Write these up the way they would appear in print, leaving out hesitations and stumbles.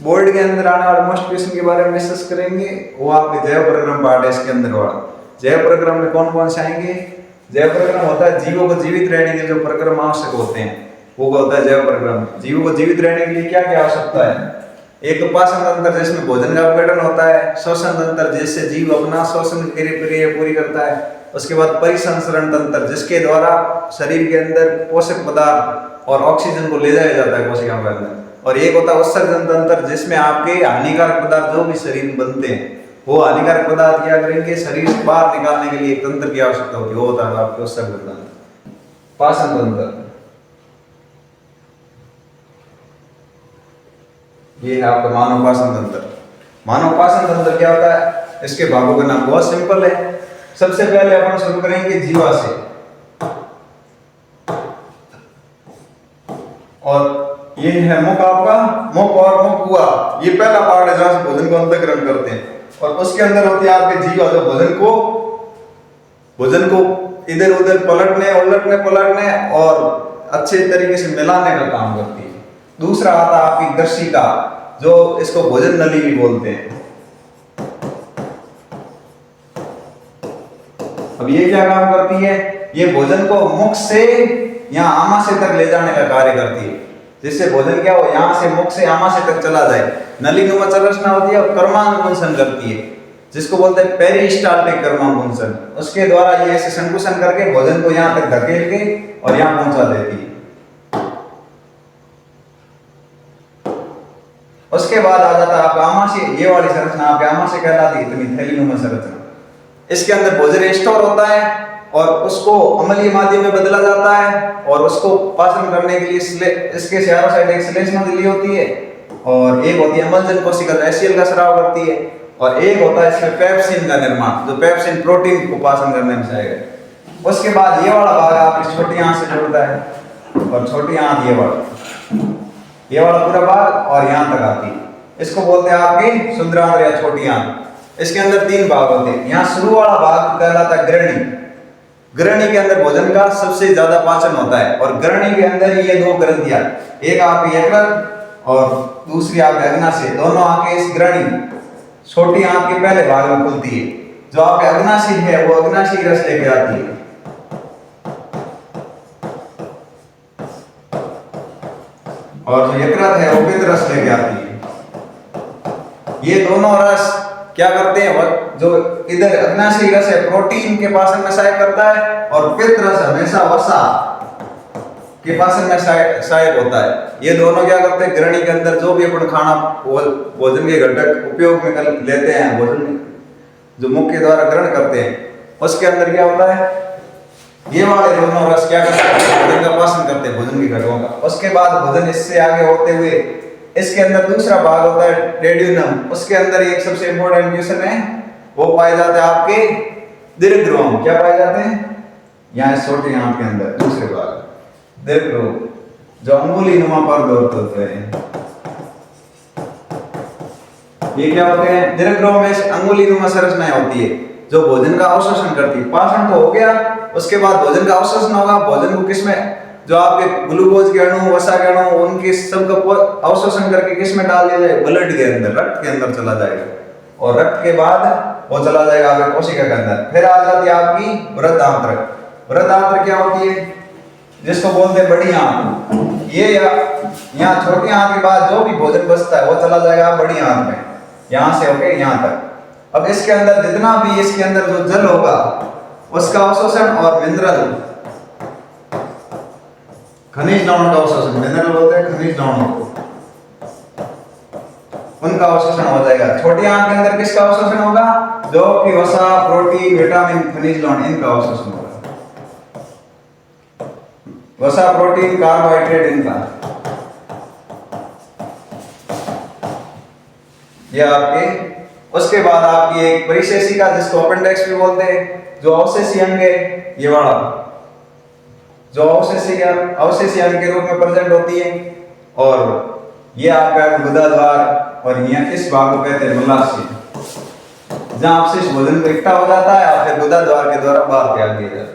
Board के अंदर आने वाले मोस्ट क्वेश्चन के बारे में डिस्कस करेंगे। वो आपके जैव प्रक्रम पार्ट है। इसके अंदर वाला जैव प्रक्रम में कौन कौन से आएंगे? जैव प्रक्रम होता है जीवों को जीवित रहने के जो प्रक्रम आवश्यक होते हैं, वो होता है जैव प्रक्रम। जीवों को जीवित रहने के लिए क्या क्या आवश्यकता है? एक तो पाचन तंत्र जिसमें भोजन का अपघटन होता है, श्वसन तंत्र जिससे जीव अपना श्वसन क्रिया पूरी करता है, उसके बाद परिसंचरण तंत्र जिसके द्वारा शरीर के अंदर पोषक पदार्थ और ऑक्सीजन को ले जाया जाता है कोशिकाओं के अंदर, और एक होता है उत्सर्जन तंत्र जिसमें आपके हानिकारक पदार्थ जो भी शरीर में बनते हैं वो हानिकारक पदार्थ क्या करेंगे, शरीर से बाहर निकालने के लिए एक तंत्र की आवश्यकता होती है, वो होता है आपके उत्सर्जन तंत्र। पाचन तंत्र ये है आपका मानव पाचन तंत्र। मानव पाचन तंत्र क्या होता है? इसके भागों का नाम बहुत सिंपल है। सबसे पहले अपन शुरू करेंगे जीवा से, और ये है मुख आपका, मुख और मुख हुआ ये पहला पार्ट है जहां से भोजन को अंतःकरण करते हैं, और उसके अंदर होती है आपके जीवा जो भोजन को इधर उधर पलटने और अच्छे तरीके से मिलाने का काम करती है। दूसरा आता है आपकी दर्शिका, जो इसको भोजन नली भी बोलते हैं। अब ये क्या काम करती है? ये भोजन को मुख से या आमाशय तक ले जाने का कार्य करती है, जिससे भोजन क्या हो, यहाँ से मुख से आमाशय तक चला जाए। नलीनुमा संरचना होती है और कर्मानुपुंसन करती है, जिसको बोलते हैं पेरिस्टाल्टिक कर्मानुपुंसन। उसके द्वारा ये ऐसे संकुचन करके भोजन को यहाँ तक धकेल के और यहाँ पहुंचा देती है। उसके बाद आ जाता है आपका आमाशय। ये वाली संरचना आपके आमाशय कहलाती है, इतनी थैलीनुमा संरचना। इसके अंदर भोजन स्टोर होता है और उसको अम्लीय माध्यम में बदला जाता है, और उसको पाचन करने के लिए इसके चारों साइड एक श्लेष्मा झिल्ली होती है, और एक होती है अम्लजन कोशिका एसियल का स्राव करती है, और एक होता है इसमें पेप्सिन का निर्माण, जो पेप्सिन प्रोटीन को पाचन करने में सहायक है। उसके बाद ये वाला भाग आपकी छोटी आंत से जुड़ता है, और छोटी आंत ये वाला पूरा भाग और यहाँ तक आती है, इसको बोलते हैं आपकी शुद्रांत्र या छोटी आंत। इसके अंदर तीन भाग होते हैं। यहाँ शुरू वाला भाग कहलाता है ग्रहणी। ग्रहणी के अंदर भोजन का सबसे ज्यादा पाचन होता है, और ग्रहणी के अंदर ये दो ग्रंथियां, एक आपकी यकृत और दूसरी आपके अग्नाशय, दोनों आपके इस ग्रहणी छोटी आंत के पहले भाग में खुलती है। जो आपके अग्नाशय है वो अग्नाशय रस लेके आती है, और जो यकृत है वो पित्त रस लेके आती है। ये दोनों रस क्या करते हैं? जो इधर अग्नाशय रस है प्रोटीन के पाचन में सहायक करता है, और पित्त रस हमेशा वसा के पाचन में सहायक होता है। ये दोनों क्या करते हैं? ग्रहणी के अंदर जो भी अपन खाना भोजन के घटक उपयोग में लेते हैं, भोजन जो मुख के द्वारा ग्रहण करते हैं, उसके अंदर क्या होता है? ये वाले दोनों रस क्या करते हैं? भोजन का पाचन करते हैं, भोजन के घटकों का। उसके बाद भोजन इससे आगे होते हुए इसके अंदर दूसरा भाग होता है डेड्यूनम। उसके अंदर एक सबसे इंपॉर्टेंट क्वेश्चन है, वो पाए जाते हैं आपके दीर्घध्रुवम। क्या पाए जाते हैं? यहाँ छोटी आंत के अंदर दूसरे भाग दीर्घध्रुव, जो अंगुलीनुमा पर्द होते हैं। ये क्या होते हैं? दीर्घध्रुव में अंगुलीनुमा संरचनाएं होती है जो भोजन का अवशोषण करती है। पाचन तो हो गया, उसके बाद भोजन का अवशोषण होगा। भोजन को किसमें, जो आपके ग्लूकोज के अणु, वसा के अणु, उनके सबका अवशोषण करके किसमें डाल दिया जाए? ब्लड के अंदर, रक्त के अंदर चला जाएगा, और रक्त के बाद वो चला जाएगा आपके कोशिका के अंदर। फिर आ जाती है आपकी वृद्धआंत्र। वृद्धआंत्र क्या होती है? जिसको बोलते हैं बड़ी आंत। ये यहाँ छोटी आंत के बाद जो भी भोजन बचता है वो चला जाएगा बड़ी आंत में, यहाँ से होके यहाँ तक। अब इसके अंदर जितना भी इसके अंदर जो जल होगा उसका अवशोषण, और मिनरल खनिज लवण का अवशोषण, मिनरल बोलते हैं खनिज लवणों को, उनका अवशोषण हो जाएगा। छोटी आंत के अंदर किसका अवशोषण होगा? जो कि वसा, प्रोटीन, विटामिन, खनिज लवण, इनका अवशोषण होगा। वसा, प्रोटीन, कार्बोहाइड्रेट, इनका। ये आपके उसके बाद आपकी एक परिशेषिका जिसको अपेंडिक्स भी बोलते हैं, जो अवशेषी अंग है, ये वाला जो अवशेषी अंग के रूप में प्रेजेंट होती है, और ये आपका गुदा द्वार, और यहाँ इस भाग को कहते हैं मलाशय, जहां अवशेष भोजन को इकट्ठा हो जाता है और फिर गुदा द्वार के द्वारा बाहर त्याग दिया जाता है।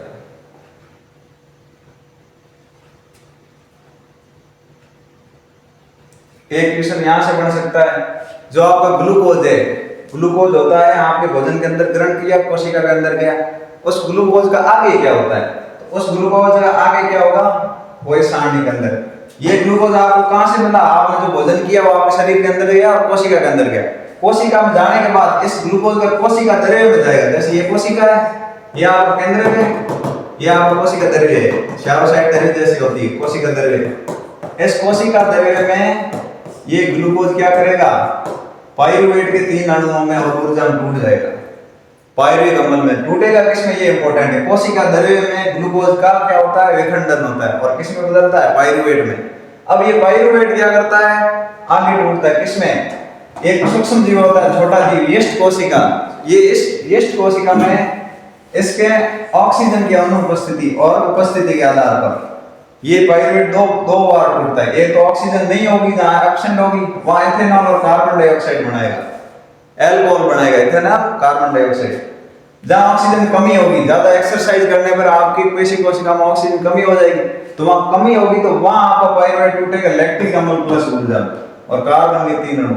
एक क्वेश्चन यहाँ से बन सकता है, जो आपका ग्लूकोज है, ग्लूकोज होता है आपके भोजन के अंदर ग्रहण किया, कोशिका के अंदर गया, उस ग्लूकोज का आगे क्या होता है? तो उस ग्लूकोज का आगे क्या होगा? वो इस सारणी के अंदर। ये ग्लूकोज आपको कहाँ से मिला? आपने जो भोजन किया वो आपके शरीर के अंदर गया और कोशिका के अंदर गया। कोशिका में जाने के बाद इस ग्लूकोज का कोशिका द्रव्य में जाएगा। जैसे ये कोशिका है, ये आपका केंद्र है, ये आपका कोशिका द्रव्य है, चारों साइड द्रव्य जैसी होती है कोशिका द्रव्य। इस कोशिका द्रव्य में ये ग्लूकोज क्या करेगा? पाइरुवेट के 3 अणुओं में और ऊर्जा में टूट जाएगा। पाइरुविक अम्ल में टूटेगा, किसमें? ये इंपॉर्टेंट है। कोशिका द्रव्य में ग्लूकोज का क्या होता है? विखंडन होता है, और किसमें बदलता है? पाइरुवेट में। अब ये पाइरुवेट क्या करता है? आगे टूटता है, किसमें? एक सूक्ष्म जीव होता है, छोटा जीव, यीस्ट कोशिका। ये इस यीस्ट कोशिका में इसके ऑक्सीजन की अनुपस्थिति और उपस्थिति के आधार पर ये पाइरुवेट दो बार टूटता है। एक तो ऑक्सीजन नहीं होगी, जहां एब्सेंट होगी वहां इथेनॉल और कार्बन डाइऑक्साइड बनाएगा, अल्कोहल बनाएगा, इथेनॉल कार्बन डाइऑक्साइड। जहां ऑक्सीजन कमी होगी, ज्यादा एक्सरसाइज करने पर आपकी पेशी कोशिका में ऑक्सीजन कमी हो जाएगी, तो वहां कमी होगी तो वहां आपका पाइरुवेट टूटेगा, लैक्टिक अम्ल प्लस ऊर्जा और कार्बन के 3 अणु।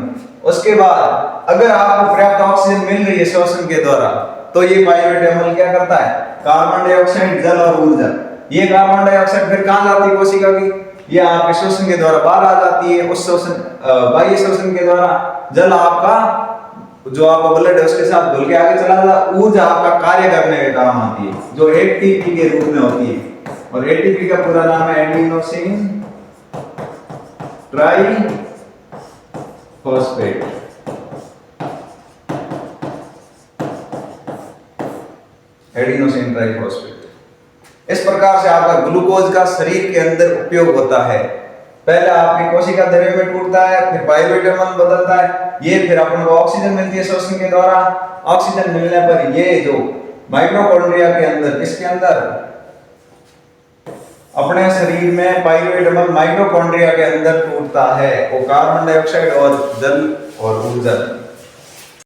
उसके बाद अगर आपको पर्याप्त ऑक्सीजन मिल रही है श्वसन के द्वारा, तो ये पाइरुवेट अम्ल क्या करता है? कार्बन डाइऑक्साइड, जल और ऊर्जा। ये कार्बन डाइऑक्साइड फिर कहां जाती है कोशिका की? ये आपके श्वसन के द्वारा बाहर आ जाती है। उस श्वसन, बाह्य श्वसन के द्वारा जल आपका, जो आपका ब्लड है उसके साथ घुल के आगे चला जाता, ऊर्जा आपका कार्य करने के काम आती है, जो एटीपी के रूप में होती है। और एटीपी का पूरा नाम है एडिनोसिन ट्राइफॉस्फेट। Adenosine triphosphate. इस प्रकार से आपका ग्लूकोज का शरीर के अंदर उपयोग होता है। पहले आपकी कोशिका द्रव्य में टूटता है, फिर पाइरुवेट अम्ल बदलता है, ये फिर अपन को ऑक्सीजन मिलती है श्वसन के द्वारा। ऑक्सीजन मिलने पर ये जो माइटोकॉन्ड्रिया के अंदर, किसके अंदर? अपने शरीर में पाइरुवेट अम्ल माइटोकॉन्ड्रिया के अंदर टूटता है। वो कार्बन डाइऑक्साइड और जल और ऊर्जा